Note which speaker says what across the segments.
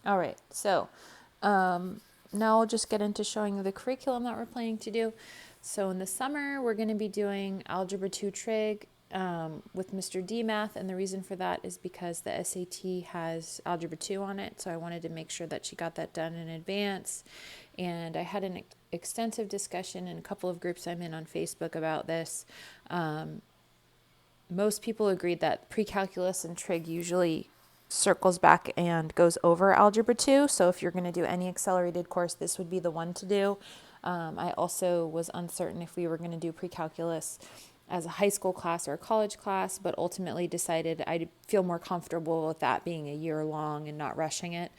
Speaker 1: All right, so now I'll just get into showing you the curriculum that we're planning to do. So in the summer, we're going to be doing Algebra 2 Trig with Mr. D Math, and the reason for that is because the SAT has Algebra 2 on it, so I wanted to make sure that she got that done in advance. And I had an extensive discussion in a couple of groups I'm in on Facebook about this. Most people agreed that pre-calculus and trig usually circles back and goes over algebra 2. So if you're going to do any accelerated course, this would be the one to do. I also was uncertain if we were going to do pre-calculus as a high school class or a college class, but ultimately decided I'd feel more comfortable with that being a year long and not rushing it.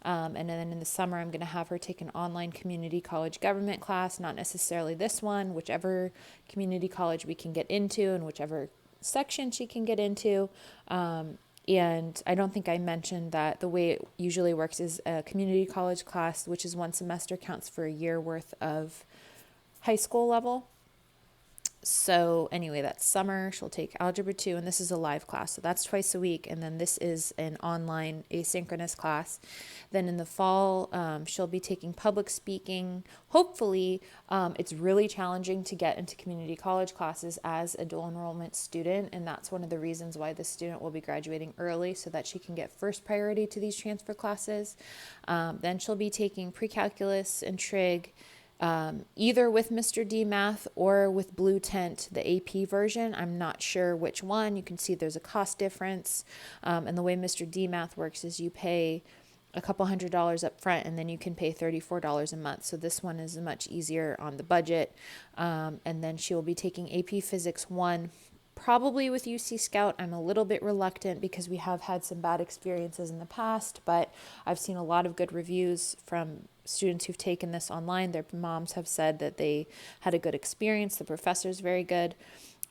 Speaker 1: And then in the summer, I'm going to have her take an online community college government class, not necessarily this one, whichever community college we can get into and whichever section she can get into. And I don't think I mentioned that the way it usually works is a community college class, which is one semester, counts for a year worth of high school level. So anyway, that's summer. She'll take Algebra 2, and this is a live class. So that's twice a week. And then this is an online asynchronous class. Then in the fall, she'll be taking public speaking. Hopefully, it's really challenging to get into community college classes as a dual enrollment student. And that's one of the reasons why this student will be graduating early so that she can get first priority to these transfer classes. Then she'll be taking pre-calculus and trig, either with Mr. D Math or with Blue Tent, the AP version. I'm not sure which one. You can see there's a cost difference. And the way Mr. D Math works is you pay a couple $100s up front and then you can pay $34 a month. So this one is much easier on the budget. And then she will be taking AP Physics 1, probably with UC Scout. I'm a little bit reluctant because we have had some bad experiences in the past, but I've seen a lot of good reviews from students who've taken this online. Their moms have said that they had a good experience. The professor's very good.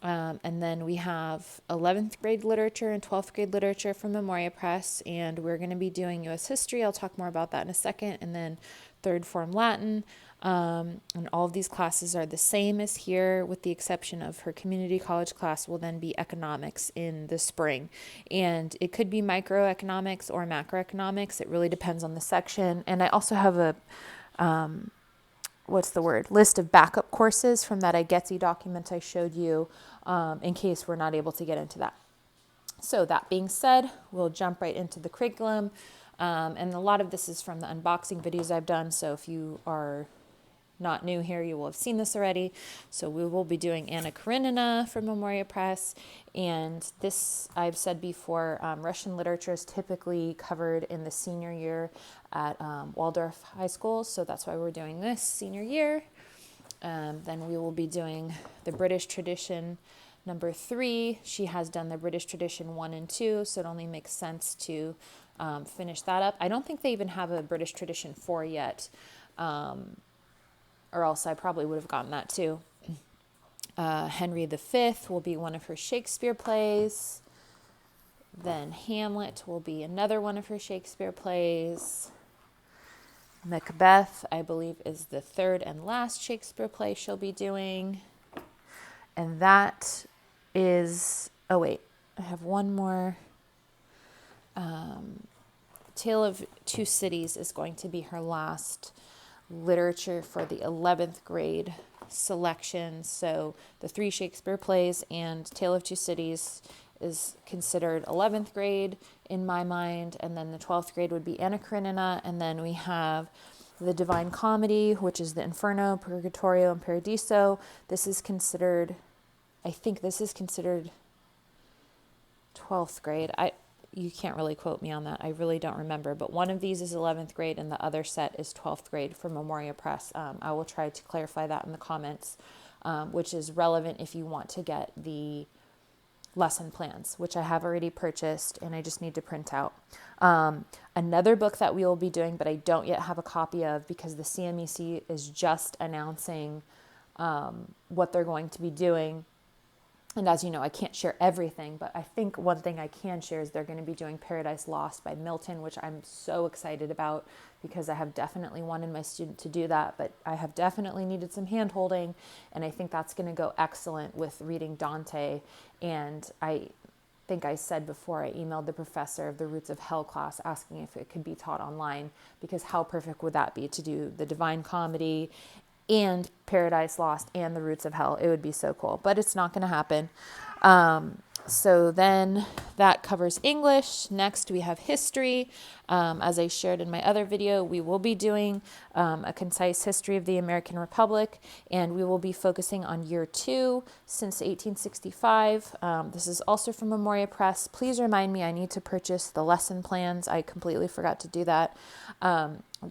Speaker 1: And then we have 11th grade literature and 12th grade literature from Memoria Press, and we're going to be doing U.S. history. I'll talk more about that in a second. And then third form Latin. And all of these classes are the same as here, with the exception of her community college class will then be economics in the spring. And it could be microeconomics or macroeconomics. It really depends on the section. And I also have a list of backup courses from that iGetsy document I showed you, in case we're not able to get into that. So that being said, we'll jump right into the curriculum. And a lot of this is from the unboxing videos I've done. So if you are not new here, you will have seen this already. So we will be doing Anna Karenina from Memoria Press. And this, I've said before, Russian literature is typically covered in the senior year at Waldorf High School. So that's why we're doing this senior year. Then we will be doing the British tradition number 3. She has done the British tradition 1 and 2, so it only makes sense to finish that up. I don't think they even have a British tradition 4 yet, or else I probably would have gotten that too. Henry V will be one of her Shakespeare plays. Then Hamlet will be another one of her Shakespeare plays. Macbeth, I believe, is the third and last Shakespeare play she'll be doing. And that is, oh wait, I have one more. Tale of Two Cities is going to be her last literature for the 11th grade selection. So the 3 Shakespeare plays and Tale of Two Cities is considered 11th grade in my mind. And then the 12th grade would be Anna Karenina. And then we have the Divine Comedy, which is the Inferno, Purgatorio, and Paradiso. This is considered, I think this is considered 12th grade. You can't really quote me on that. I really don't remember. But one of these is 11th grade and the other set is 12th grade for Memoria Press. I will try to clarify that in the comments, which is relevant if you want to get the lesson plans, which I have already purchased and I just need to print out. Another book that we will be doing, but I don't yet have a copy of because the CMEC is just announcing what they're going to be doing. And as you know, I can't share everything, but I think one thing I can share is they're going to be doing Paradise Lost by Milton, which I'm so excited about because I have definitely wanted my student to do that, but I have definitely needed some hand-holding, and I think that's going to go excellent with reading Dante. And I think I said before, I emailed the professor of the Roots of Hell class asking if it could be taught online, because how perfect would that be to do the Divine Comedy and Paradise Lost and the Roots of Hell? It would be so cool, but it's not going to happen. So then that covers English. Next, we have history. As I shared in my other video, we will be doing a concise history of the American Republic, and we will be focusing on year 2 since 1865. This is also from Memoria Press. Please remind me, I need to purchase the lesson plans. I completely forgot to do that.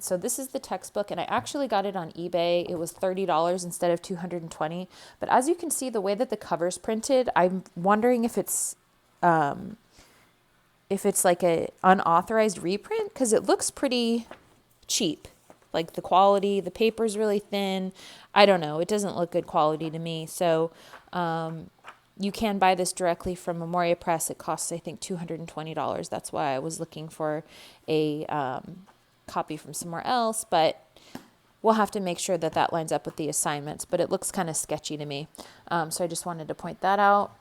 Speaker 1: So this is the textbook, and I actually got it on eBay. It was $30 instead of $220. But as you can see, the way that the cover's printed, I'm wondering if it's like a unauthorized reprint, because it looks pretty cheap. Like the quality, the paper's really thin. I don't know. It doesn't look good quality to me. So you can buy this directly from Memoria Press. It costs, I think, $220. That's why I was looking for a copy from somewhere else, but we'll have to make sure that that lines up with the assignments, but it looks kind of sketchy to me. So I just wanted to point that out.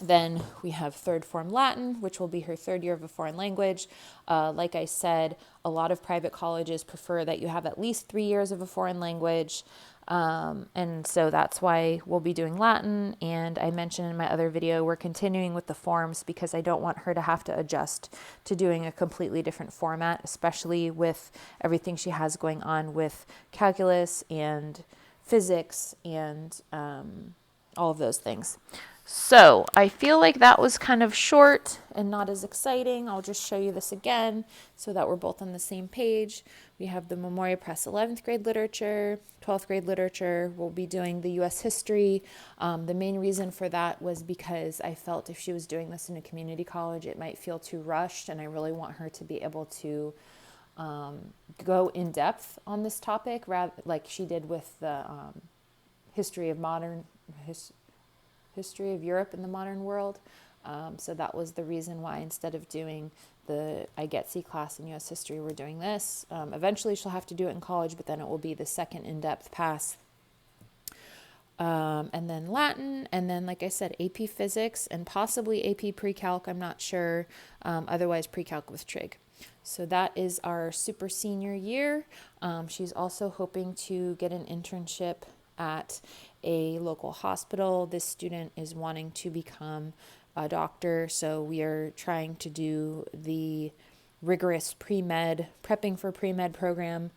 Speaker 1: Then we have third form Latin, which will be her third year of a foreign language. Like I said, a lot of private colleges prefer that you have at least 3 years of a foreign language. And so that's why we'll be doing Latin. And I mentioned in my other video, we're continuing with the forms because I don't want her to have to adjust to doing a completely different format, especially with everything she has going on with calculus and physics and all of those things. So I feel like that was kind of short and not as exciting. I'll just show you this again so that we're both on the same page. We have the Memoria Press 11th grade literature, 12th grade literature. We'll be doing the U.S. history. The main reason for that was because I felt if she was doing this in a community college, it might feel too rushed, and I really want her to be able to go in depth on this topic, rather like she did with the history of Europe in the modern world. So that was the reason why instead of doing the I Get C class in U.S. history, we're doing this. Eventually she'll have to do it in college, but then it will be the second in-depth pass. And then Latin, and then, like I said, AP Physics, and possibly AP Pre-calc, I'm not sure. Otherwise, Pre-calc with trig. So that is our super senior year. She's also hoping to get an internship at a local hospital. This student is wanting to become a doctor, so we are trying to do the rigorous prepping for pre-med program,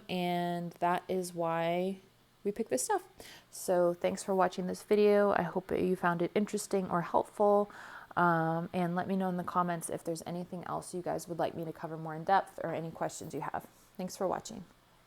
Speaker 1: and that is why we picked this stuff. So thanks for watching this video. I hope that you found it interesting or helpful, and let me know in the comments if there's anything else you guys would like me to cover more in depth or any questions you have. Thanks for watching.